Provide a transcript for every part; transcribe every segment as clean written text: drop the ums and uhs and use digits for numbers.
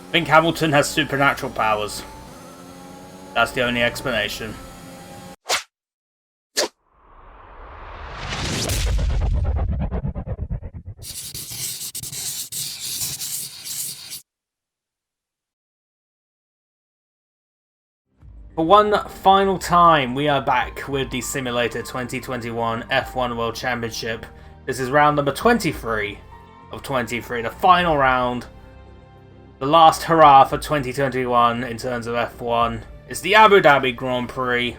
I think Hamilton has supernatural powers. That's the only explanation. For one final time, we are back with the Simulator 2021 F1 World Championship. This is round number 23 of 23, the final round. The last hurrah for 2021 in terms of F1 is the Abu Dhabi Grand Prix.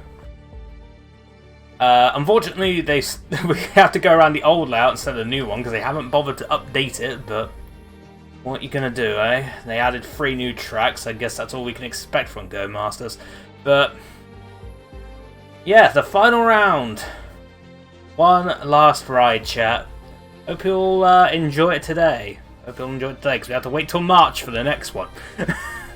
Unfortunately, we have to go around the old layout instead of the new one because they haven't bothered to update it, but what are you going to do, eh? They added 3 new tracks, I guess that's all we can expect from Go Masters. But yeah, the final round. One last ride, chat. Hope you'll enjoy it today. Hope you'll enjoy it today because we have to wait till March for the next one.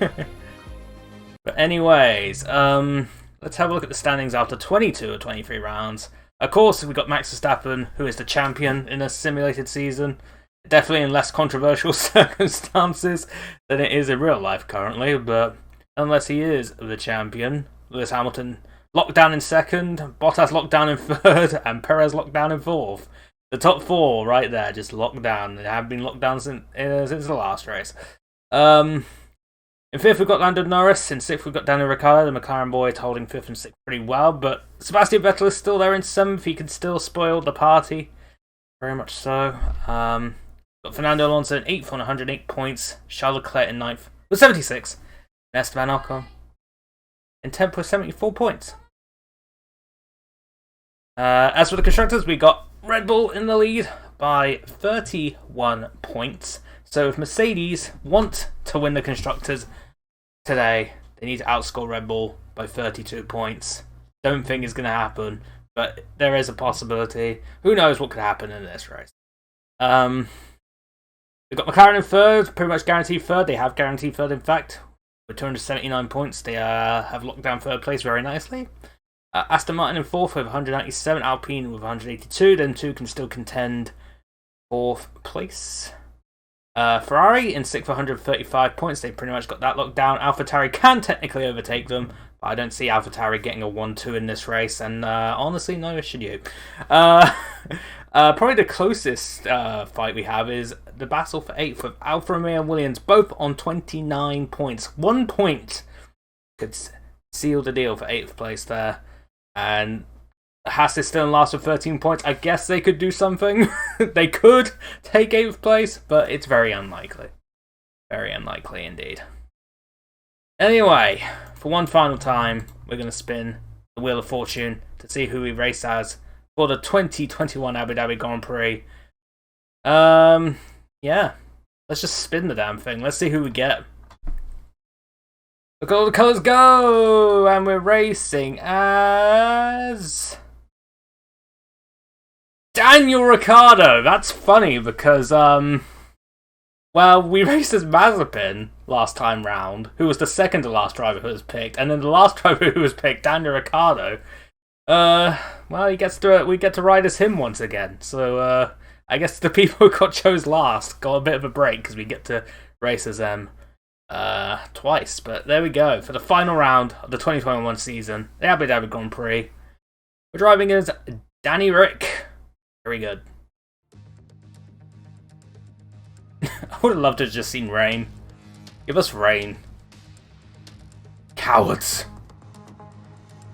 But anyways, let's have a look at the standings after 22 or 23 rounds. Of course, we've got Max Verstappen, who is the champion in a simulated season. Definitely in less controversial circumstances than it is in real life currently, but unless he is the champion, Lewis Hamilton locked down in second, Bottas locked down in third, and Perez locked down in fourth. The top 4 right there, just locked down. They have been locked down since the last race. In 5th we've got Lando Norris, in 6th we've got Daniel Ricciardo, the McLaren boy, holding 5th and 6th pretty well, but Sebastian Vettel is still there in 7th, he can still spoil the party. Very much so. Got Fernando Alonso in 8th on 108 points, Charles Leclerc in 9th with 76. Esteban Ocon in 10th with 74 points. As for the constructors, we got Red Bull in the lead by 31 points. So if Mercedes want to win the constructors today, they need to outscore Red Bull by 32 points. Don't think it's going to happen, but there is a possibility. Who knows what could happen in this race. We've got McLaren in 3rd, pretty much guaranteed 3rd. They have guaranteed 3rd, in fact. With 279 points, they have locked down 3rd place very nicely. Aston Martin in 4th with 197, Alpine with 182. Them 2 can still contend 4th place. Ferrari in 6th with 135 points. They pretty much got that locked down. AlphaTauri can technically overtake them, but I don't see AlphaTauri getting a 1-2 in this race, and honestly, no, should you. Probably the closest fight we have is the battle for 8th with Alfa Romeo and Williams, both on 29 points. 1 point could seal the deal for 8th place there. And Haas is still in last with 13 points. I guess they could do something. They could take 8th place, but it's very unlikely. Very unlikely indeed. Anyway, for one final time, we're going to spin the Wheel of Fortune to see who we race as for the 2021 Abu Dhabi Grand Prix. Yeah. Let's just spin the damn thing. Let's see who we get. Look at all the colours go! And we're racing as Daniel Ricciardo. That's funny because, well, we raced as Mazepin last time round, who was the second to last driver who was picked, and then the last driver who was picked, Daniel Ricciardo. Well, we get to ride as him once again. So, I guess the people who got chose last got a bit of a break because we get to race as them twice. But there we go for the final round of the 2021 season, the Abu Dhabi Grand Prix. We're driving as Danny Rick. Very good. I would have loved to have just seen rain. Give us rain. Cowards.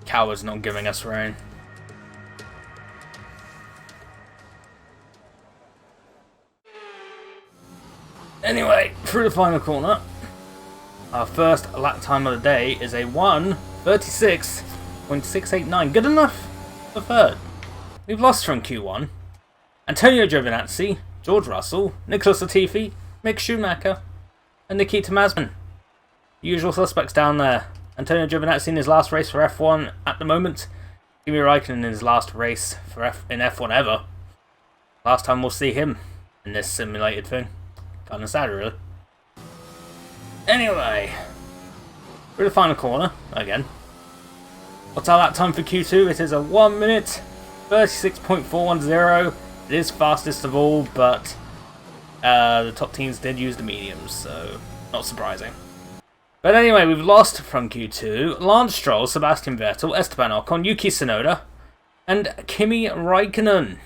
Cowards not giving us rain. Anyway, through the final corner. Our first lap time of the day is a 1:36.689. Good enough for third. We've lost from Q1. Antonio Giovinazzi, George Russell, Nicholas Latifi, Mick Schumacher, and Nikita Mazepin. Usual suspects down there. Antonio Giovinazzi in his last race for F1 at the moment. Kimi Räikkönen in his last race for in F1 ever. Last time we'll see him in this simulated thing. Kind of sad, really. Anyway, through the final corner again. What's our lap time for Q2? It is a 1:36.410. It is fastest of all, but the top teams did use the mediums, so not surprising. But anyway, we've lost from Q2 Lance Stroll, Sebastian Vettel, Esteban Ocon, Yuki Tsunoda, and Kimi Raikkonen.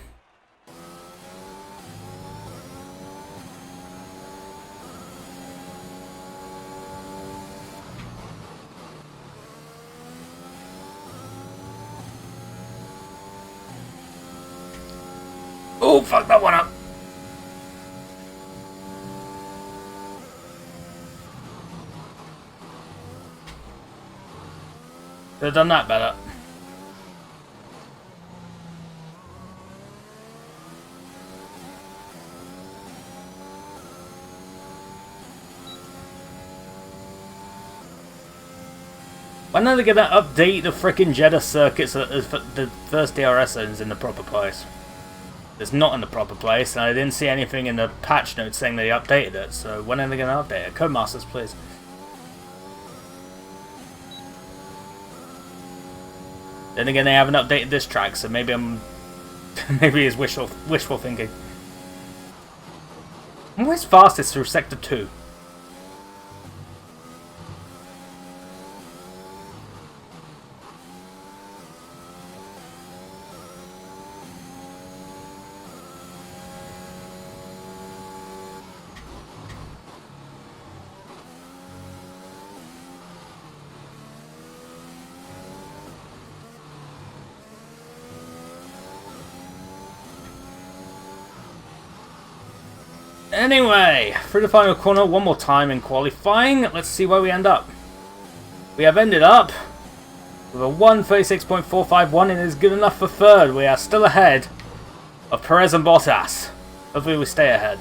Oh, fuck that one up. Could have done that better. When are they going to update the frickin' Jeddah circuits so that the first DRS zone's in the proper place? It's not in the proper place, and I didn't see anything in the patch notes saying they updated it, so when are they going to update it? Codemasters, please. Then again, they haven't updated this track, so maybe maybe it's wishful thinking. I'm always fastest through Sector 2. Anyway, through the final corner one more time in qualifying. Let's see where we end up. We have ended up with a 1:36.451 and is good enough for third. We are still ahead of Perez and Bottas. Hopefully we stay ahead.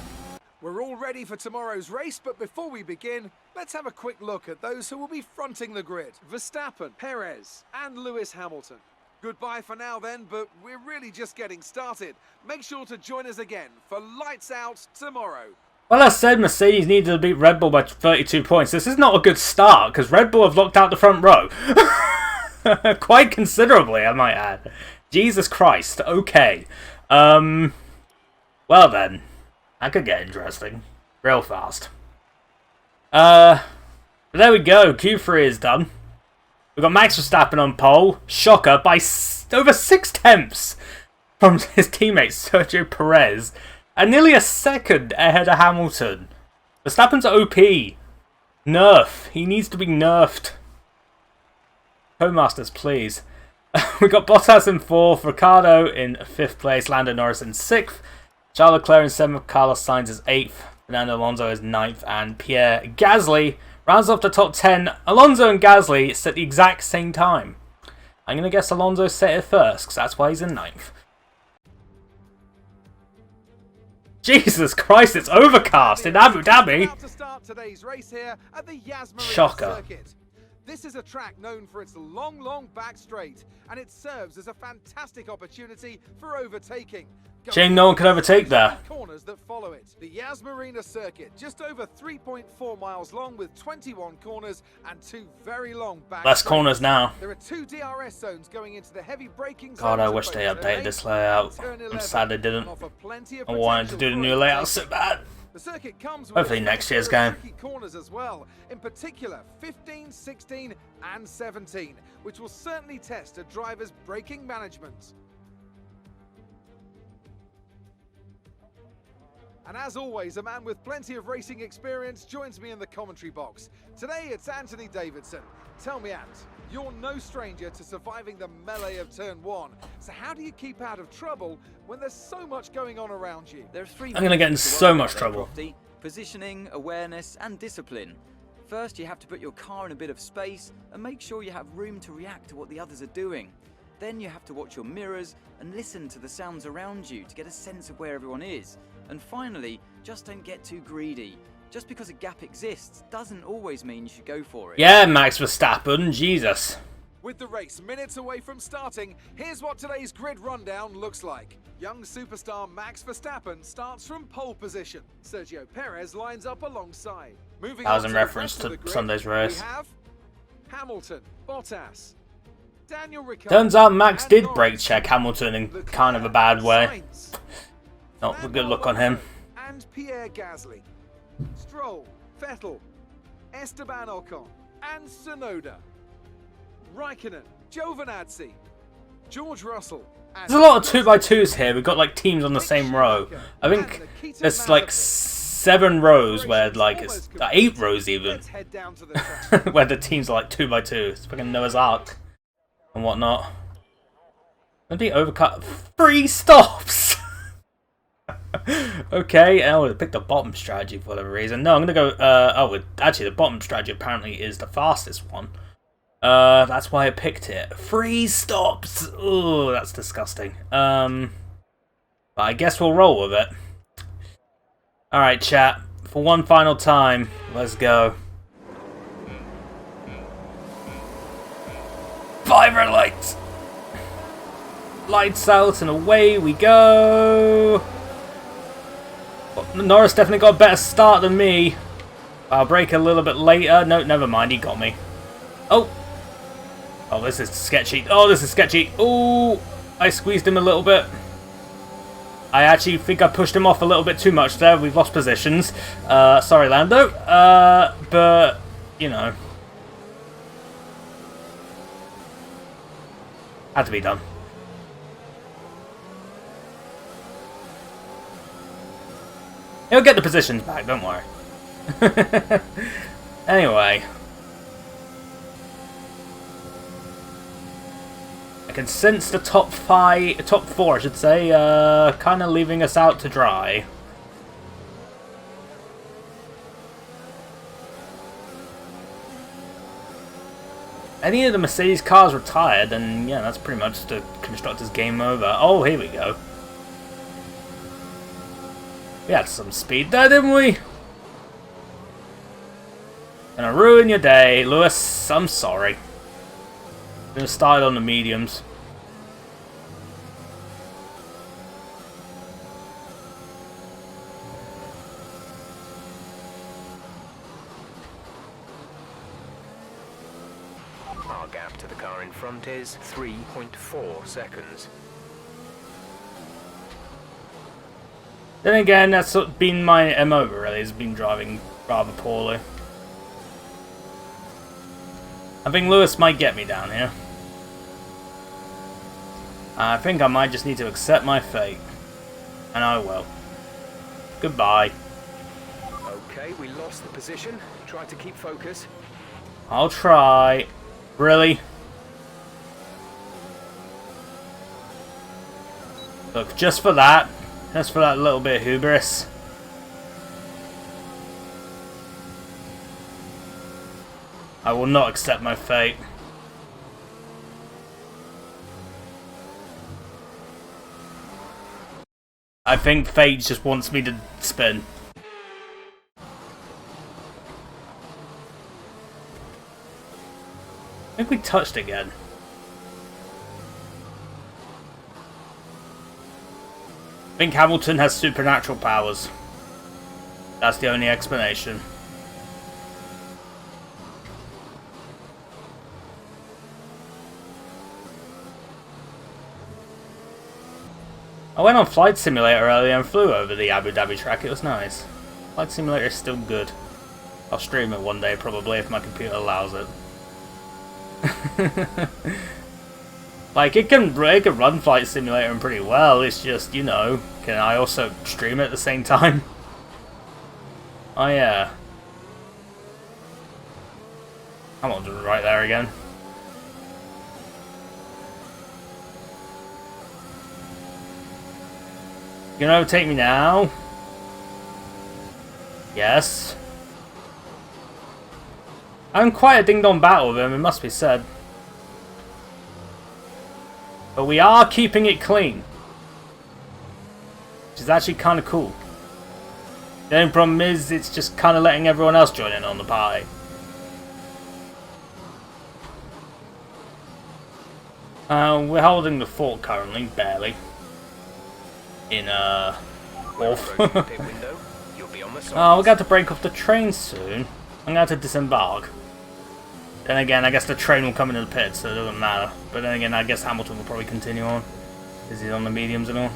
We're all ready for tomorrow's race, but before we begin, let's have a quick look at those who will be fronting the grid. Verstappen, Perez, and Lewis Hamilton. Goodbye for now then, but we're really just getting started. Make sure to join us again for Lights Out tomorrow. Well, I said Mercedes needed to beat Red Bull by 32 points. This is not a good start, because Red Bull have locked out the front row. Quite considerably, I might add. Jesus Christ, okay. Well then, that could get interesting. Real fast. But there we go, Q3 is done. We've got Max Verstappen on pole, shocker, by over 6/10 from his teammate Sergio Perez, and nearly a second ahead of Hamilton. Verstappen's OP. Nerf. He needs to be nerfed. Codemasters, please. We've got Bottas in 4th, Ricciardo in 5th place, Lando Norris in 6th, Charles Leclerc in 7th, Carlos Sainz is 8th, Fernando Alonso is 9th, and Pierre Gasly rounds off the top 10. Alonso and Gasly sit at the exact same time. I'm going to guess Alonso set it first, because that's why he's in 9th. Jesus Christ, it's overcast in Abu Dhabi. Shocker. This is a track known for its long back straight, and it serves as a fantastic opportunity for overtaking. Shame no one could overtake there. Corners that follow it. The Yas Marina circuit, just over 3.4 miles long with 21 corners and 2 very long back. Less corners now. There are 2 DRS zones going into the heavy braking. God, I wish they updated this layout. I'm sad they didn't. I wanted to do the new layout so bad. The circuit comes with hopefully next year's game. Corners as well, in particular 15, 16 and 17, which will certainly test a driver's braking management. And as always, a man with plenty of racing experience joins me in the commentary box. Today it's Anthony Davidson. Tell me, Ant, you're no stranger to surviving the melee of turn 1. So how do you keep out of trouble when there's so much going on around you? There's 3 I'm going to get in so much trouble. Positioning, awareness and discipline. First, you have to put your car in a bit of space and make sure you have room to react to what the others are doing. Then you have to watch your mirrors and listen to the sounds around you to get a sense of where everyone is. And finally, just don't get too greedy. Just because a gap exists doesn't always mean you should go for it. Yeah, Max Verstappen, Jesus. With the race minutes away from starting, here's what today's grid rundown looks like. Young superstar Max Verstappen starts from pole position. Sergio Perez lines up alongside. Moving That was on in to reference the rest of to the grid, Sunday's race. We have Hamilton, Bottas, Daniel Ricciardo. Turns out Max and did Norris, brake check Hamilton in kind of a bad way. Sainz, Not a good look on him. and Pierre Gasly. Stroll, Vettel, Esteban Ocon, and Tsunoda. Raikkonen, Giovinazzi, George Russell. And There's a lot of 2x2s here. We've got like teams on the same row. I think there's like 7 rows where like it's 8 rows even Let's head down to the track. where the teams are like 2x2. It's fucking Noah's Ark and whatnot. Maybe overcut 3 stops. Okay, I picked the bottom strategy for whatever reason. No, I'm gonna go. Actually, the bottom strategy apparently is the fastest one. That's why I picked it. 3 stops. Oh, that's disgusting. But I guess we'll roll with it. All right, chat. For one final time, let's go. Fire red lights. Lights out and away we go. Well, Norris definitely got a better start than me. I'll brake a little bit later. No, never mind. He got me. Oh. Oh, this is sketchy. Oh, this is sketchy. Oh, I squeezed him a little bit. I actually think I pushed him off a little bit too much there. We've lost positions. Sorry, Lando. But, you know. Had to be done. He'll get the positions back, don't worry. Anyway. I can sense the top 4, I should say, kind of leaving us out to dry. Any of the Mercedes cars retired, then yeah, that's pretty much the Constructor's game over. Oh, here we go. We had some speed there, didn't we? Gonna ruin your day, Lewis. I'm sorry. Gonna start on the mediums. Our gap to the car in front is 3.4 seconds. Then again, that's sort of been my MO really, has been driving rather poorly. I think Lewis might get me down here. I think I might just need to accept my fate. And I will. Goodbye. Okay, we lost the position. Try to keep focus. I'll try. Really? Look, just for that little bit of hubris. I will not accept my fate. I think fate just wants me to spin. I think we touched again. I think Hamilton has supernatural powers. That's the only explanation. I went on Flight Simulator earlier and flew over the Abu Dhabi track. It was nice. Flight Simulator is still good. I'll stream it one day probably if my computer allows it. Like, it can run Flight Simulator pretty well. It's just, you know, can I also stream it at the same time? Oh yeah. Hamilton's right there again. You gonna overtake me now? Yes. I'm quite a ding-dong battle with him, it must be said. But we are keeping it clean. Which is actually kind of cool. The only problem is, it's just kind of letting everyone else join in on the party. We're holding the fort currently, barely. In Wolf. You'll be on the side. Oh, we're going to break off the train soon. I'm going to have to disembark. Then again, I guess the train will come into the pit, so it doesn't matter. But then again, I guess Hamilton will probably continue on. Because he's on the mediums and all.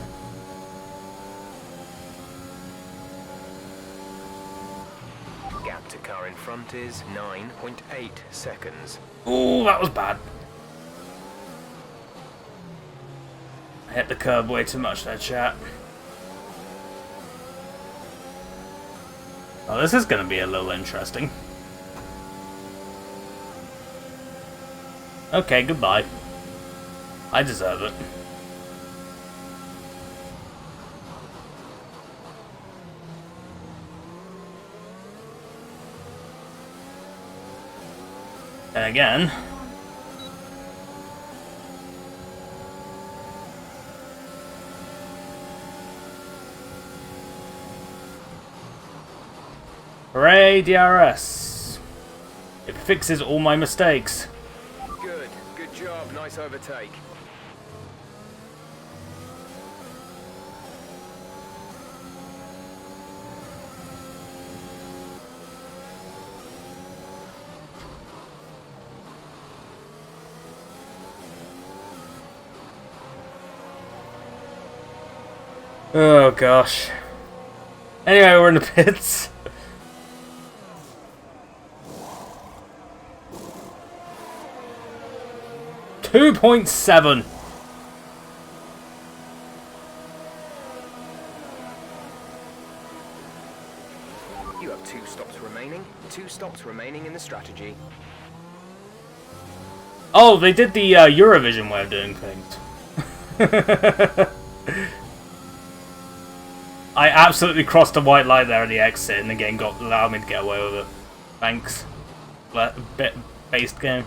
Gap to car in front is 9.8 seconds. Ooh, that was bad. I hit the curb way too much there, chat. Oh, this is going to be a little interesting. Okay, goodbye. I deserve it. And again, hooray, DRS! It fixes all my mistakes. Good job, nice overtake. Oh gosh. Anyway, we're in the pits. .7. You have 2 stops remaining. 2 stops remaining in the strategy. Oh, they did the Eurovision way of doing things. I absolutely crossed a white light there at the exit, and the game allowed me to get away with it. Thanks. Bit based game.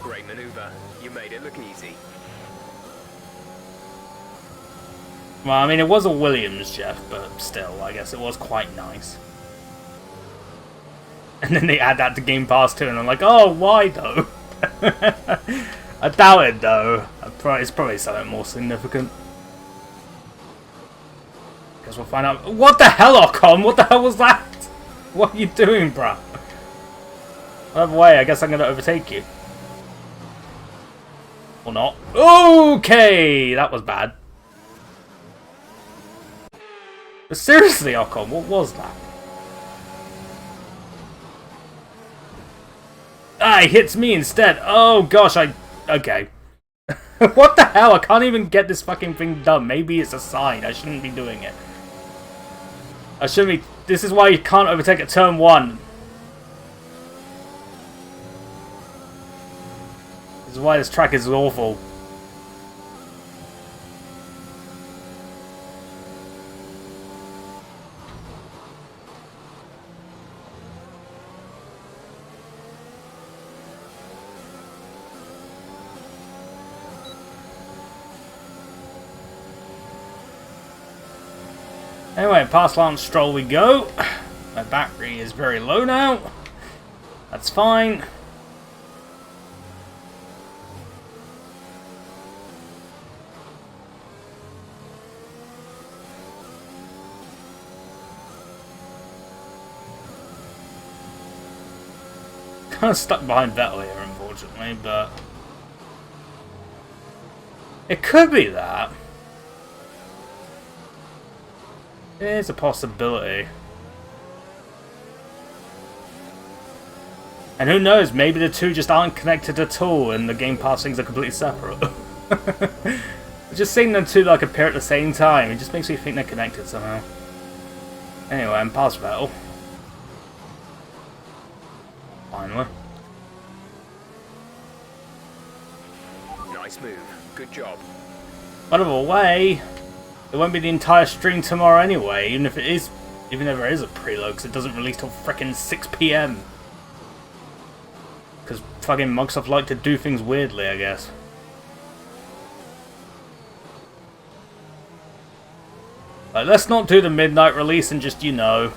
Great maneuver. You made it look easy. Well, I mean, it was a Williams, Jeff, but still, I guess it was quite nice. And then they add that to Game Pass too, and I'm like, oh, why though? I doubt it though. It's probably something more significant. Guess we'll find out. What the hell, Ocon? What the hell was that? What are you doing, bruh? Either way, I guess I'm gonna overtake you. Or not. Okay, that was bad. But seriously, Ocon, what was that? Ah, he hits me instead. Oh gosh, okay. What the hell? I can't even get this fucking thing done. Maybe it's a sign. I shouldn't be doing it. I shouldn't be. This is why you can't overtake at turn 1. This is why this track is awful. Anyway, past Lance Stroll we go. My battery is very low now. That's fine. Kind of stuck behind Vettel here, unfortunately, but it could be that. There's a possibility. And who knows, maybe the two just aren't connected at all and the Game Pass things are completely separate. Just seeing them two like appear at the same time, it just makes me think they're connected somehow. Anyway, I'm past Vettel. Finally. Nice move. Good job. By the way, it won't be the entire stream tomorrow anyway, even if it is Even if there is a preload, because it doesn't release till frickin' 6 PM. Because fucking Microsoft like to do things weirdly, I guess. Like, let's not do the midnight release and just, you know,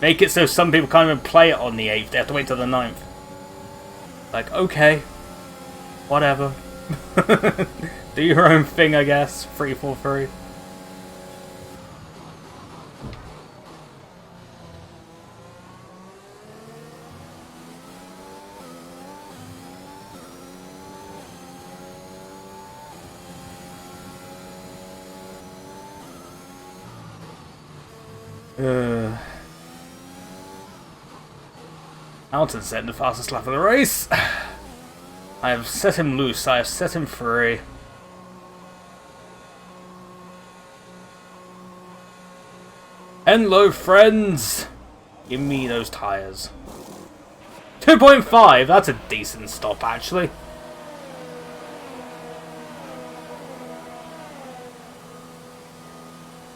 make it so some people can't even play it on the 8th. They have to wait till the 9th. Like, okay. Whatever. Do your own thing, I guess. Free for free. Hamilton setting the fastest lap of the race. I have set him loose. I have set him free. Hello, friends. Give me those tyres. 2.5. That's a decent stop, actually.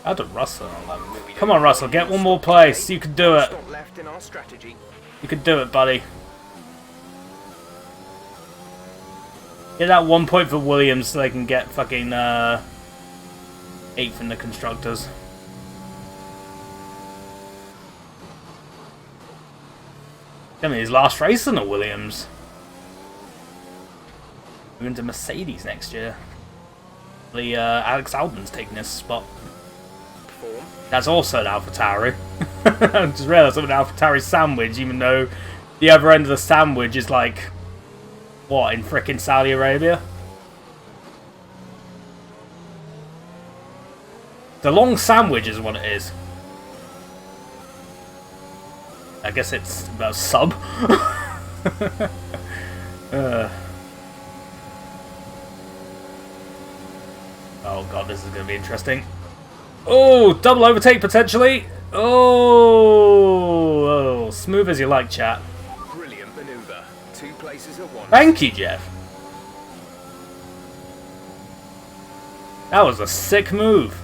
How to Russell on that. Come on, Russell, get one more place. You can do it. You can do it, buddy. Get that 1 point for Williams so they can get fucking 8th in the Constructors. I mean, his last race in the Williams. We're into Mercedes next year. The Alex Albon's taking his spot. That's also an AlphaTauri. I just realised I'm an AlphaTauri sandwich, even though the other end of the sandwich is like, what, in frickin' Saudi Arabia? The long sandwich is what it is. I guess it's about sub. Oh god, this is going to be interesting. Oh, double overtake potentially. Oh, smooth as you like, chat. Brilliant maneuver. 2 places at once. Thank you, Jeff. That was a sick move.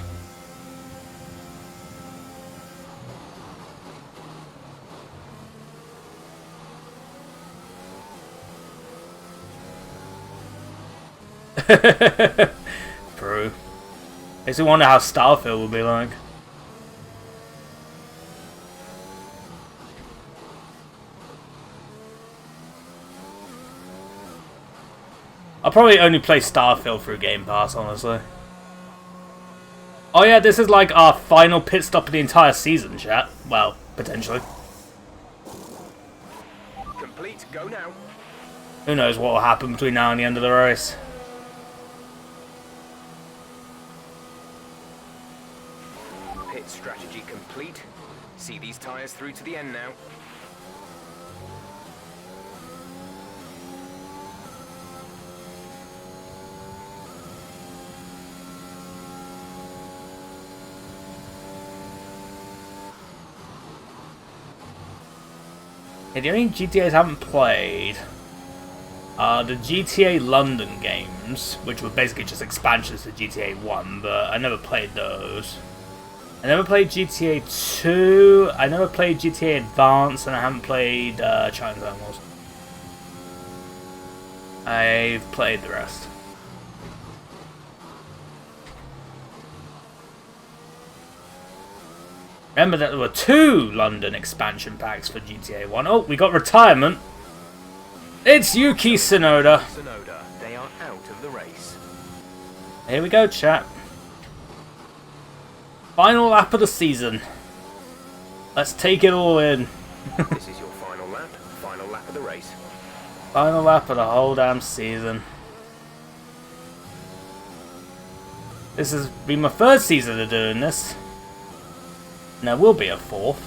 True. Makes me wonder how Starfield will be like. I'll probably only play Starfield through Game Pass, honestly. Oh yeah, this is like our final pit stop of the entire season, chat. Well, potentially. Complete, go now. Who knows what will happen between now and the end of the race. Pit strategy complete. See these tyres through to the end now. Yeah, the only GTAs I haven't played are the GTA London games, which were basically just expansions to GTA 1, but I never played those. I never played GTA 2, I never played GTA Advance, and I haven't played Chinatown Wars. I've played the rest. Remember that there were 2 London expansion packs for GTA 1. Oh, we got retirement. It's Yuki Tsunoda. Tsunoda, they are out of the race. Here we go, chat. Final lap of the season. Let's take it all in. This is your final lap of the race. Final lap of the whole damn season. This has been my 3rd season of doing this. And there will be a 4th.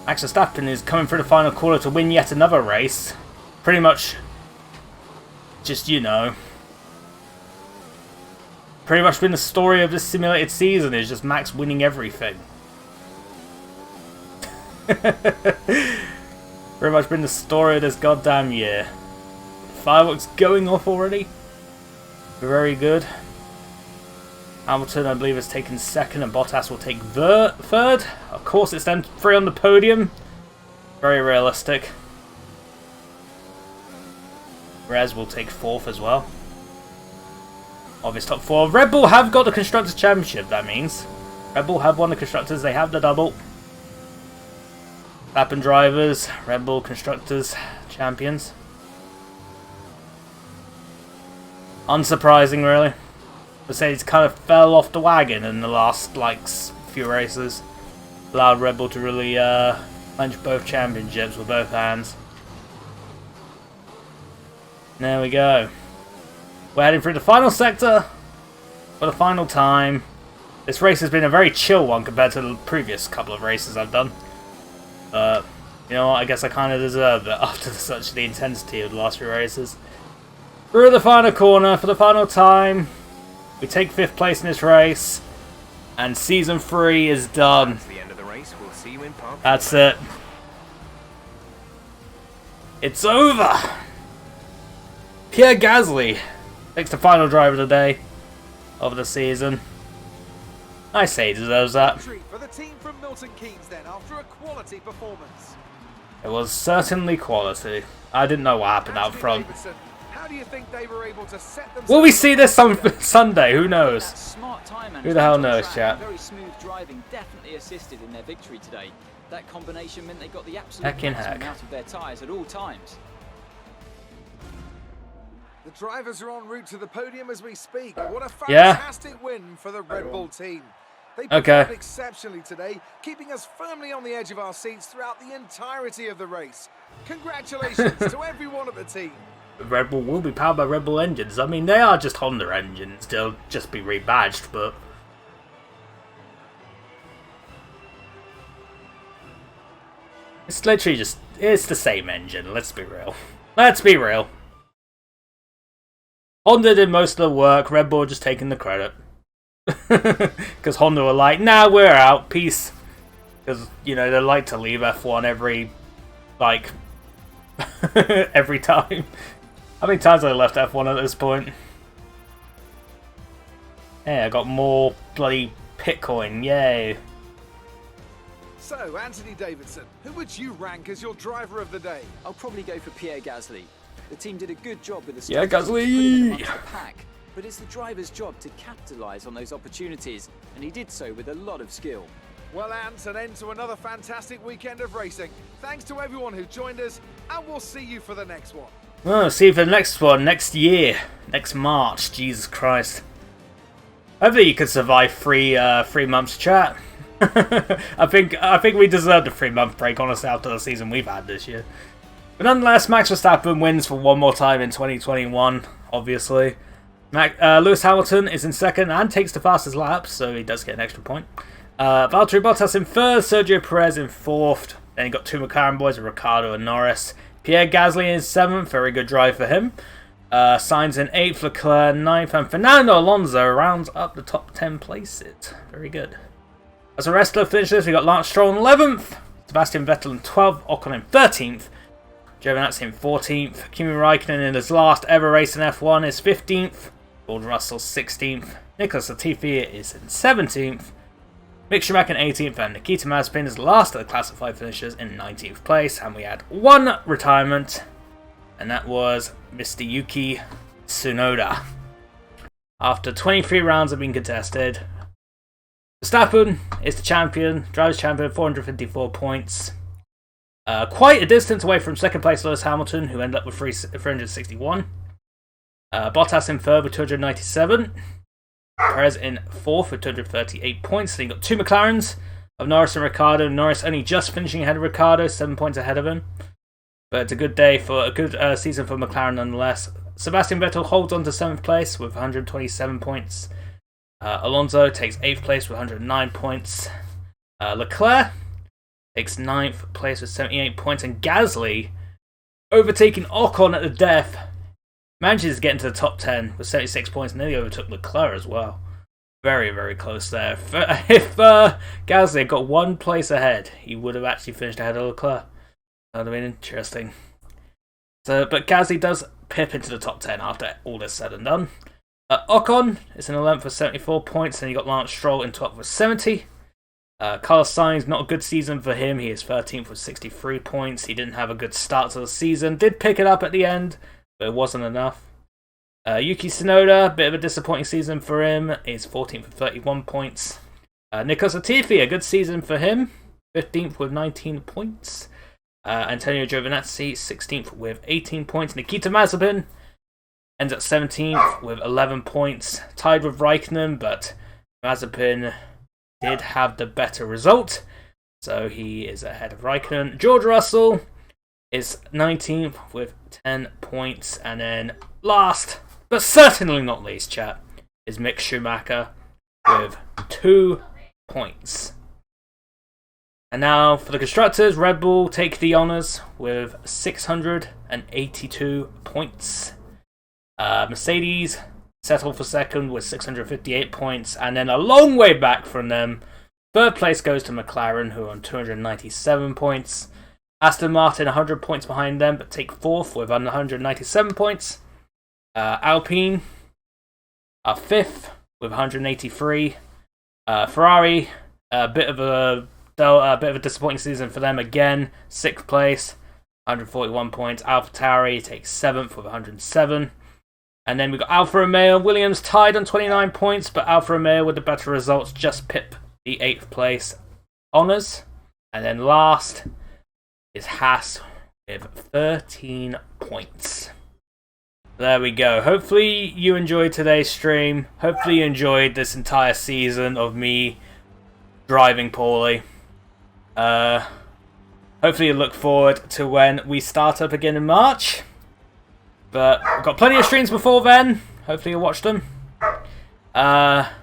Max Verstappen is coming through the final quarter to win yet another race. Pretty much, just, you know, pretty much been the story of this simulated season is just Max winning everything. Pretty much been the story of this goddamn year. Fireworks going off already. Very good. Hamilton, I believe, has taken second, and Bottas will take third. Of course, it's them three on the podium. Very realistic. Perez will take fourth as well. Obvious top four. Red Bull have got the Constructors' Championship, that means. Red Bull have won the Constructors, they have the double. Verstappen drivers, Red Bull Constructors champions. Unsurprising, really. Mercedes kind of fell off the wagon in the last few races. Allowed Red Bull to really clinch both championships with both hands. There we go. We're heading through the final sector for the final time. This race has been a very chill one compared to the previous couple of races I've done. You know what, I guess I kind of deserve it after the intensity of the last few races. Through the final corner for the final time. We take 5th place in this race. And Season 3 is done. That's the end of the race. We'll see you in park. That's it. It's over. Pierre Gasly takes the final drive of the day of the season. I say he deserves that. For the team from Milton Keynes then, after a quality performance. It was certainly quality. I didn't know what happened out front. How do you think they were able to set themselves? Will we see this on Sunday? Who knows? That smart time Who the hell knows, chat? Very smooth driving definitely assisted in their victory today. That combination meant they got the absolute Heckin' maximum heck. out of their tyres at all times. The drivers are en route to the podium as we speak. What a Yeah. fantastic win for the Red Bull team. They Okay. performed exceptionally today, keeping us firmly on the edge of our seats throughout the entirety of the race. Congratulations to everyone at the team. Red Bull will be powered by Red Bull engines. I mean, they are just Honda engines. They'll just be rebadged, but... It's literally just... It's the same engine, let's be real. Let's be real. Honda did most of the work, Red Bull just taking the credit. Because Honda were like, nah, we're out, peace. Because, you know, they like to leave F1 every time. How many times have I left F1 at this point? Yeah, I got more bloody Bitcoin, yay. So, Anthony Davidson, who would you rank as your driver of the day? I'll probably go for Pierre Gasly. The team did a good job with the Yeah, strategy to put him Gasly! amongst the pack, but it's the driver's job to capitalise on those opportunities, and he did so with a lot of skill. Well, Ant, an end to another fantastic weekend of racing. Thanks to everyone who joined us, and we'll see you for the next one. Oh, see you for the next one, next year, next March, Jesus Christ. Hopefully you could survive 3 months, chat. I think we deserved a 3-month break, honestly, after the season we've had this year. But nonetheless, Max Verstappen wins for one more time in 2021, obviously. Lewis Hamilton is in second and takes the fastest lap, so he does get an extra point. Valtteri Bottas in third, Sergio Perez in fourth. Then you got 2 McLaren boys with Ricciardo and Norris. Pierre Gasly in 7th, very good drive for him. Sainz in 8th, Leclerc 9th, and Fernando Alonso rounds up the top 10 places. Very good. As the rest of the finishers, we got Lance Stroll in 11th, Sebastian Vettel in 12th, Ocon in 13th, Giovinazzi in 14th, Kimi Raikkonen in his last ever race in F1 is 15th, George Russell 16th, Nicholas Latifi is in 17th, Mick Schumacher in 18th, and Nikita Mazepin is the last of the classified finishers in 19th place. And we had one retirement, and that was Mr. Yuki Tsunoda. After 23 rounds have been contested, Verstappen is the champion, driver's champion, 454 points. Quite a distance away from second place Lewis Hamilton, who ended up with 361. Bottas in third with 297. Perez in fourth with 238 points. Then you got 2 McLarens of Norris and Ricciardo. Norris only just finishing ahead of Ricciardo, 7 points ahead of him. But it's a good day for a good season for McLaren nonetheless. Sebastian Vettel holds on to 7th place with 127 points. Alonso takes 8th place with 109 points. Leclerc takes 9th place with 78 points. And Gasly, overtaking Ocon at the death, manages to get into the top 10 with 76 points, and nearly overtook Leclerc as well. Very, very close there. If Gasly had got 1 place ahead, he would have actually finished ahead of Leclerc. That would have been interesting. But Gasly does pip into the top 10 after all is said and done. Ocon is in 11th with 74 points, and you got Lance Stroll in 12th with 70. Carlos Sainz, not a good season for him. He is 13th with 63 points. He didn't have a good start to the season. Did pick it up at the end, but it wasn't enough. Yuki Tsunoda, bit of a disappointing season for him. He's 14th with 31 points. Nicholas Latifi, a good season for him. 15th with 19 points. Antonio Giovinazzi, 16th with 18 points. Nikita Mazepin ends at 17th with 11 points. Tied with Raikkonen, but Mazepin did have the better result, so he is ahead of Raikkonen. George Russell is 19th with 10 points, and then last, but certainly not least, chat, is Mick Schumacher with 2 points. And now for the constructors, Red Bull take the honours with 682 points. Mercedes settle for second with 658 points, and then a long way back from them, third place goes to McLaren, who are on 297 points. Aston Martin 100 points behind them, but take fourth with 197 points. Alpine are fifth with 183. Ferrari, a bit of a disappointing season for them again, sixth place, 141 points. AlphaTauri takes seventh with 107. And then we've got Alfa Romeo and Williams tied on 29 points, but Alfa Romeo with the better results just pip the 8th place honours. And then last is Haas with 13 points. There we go. Hopefully you enjoyed today's stream. Hopefully you enjoyed this entire season of me driving poorly. Hopefully you look forward to when we start up again in March. But we've got plenty of streams before then. Hopefully you'll watch them. But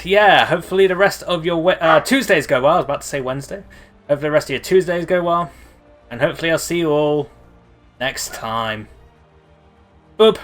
yeah, hopefully the rest of your Tuesdays go well. I was about to say Wednesday. Hopefully the rest of your Tuesdays go well. And hopefully I'll see you all next time. Boop.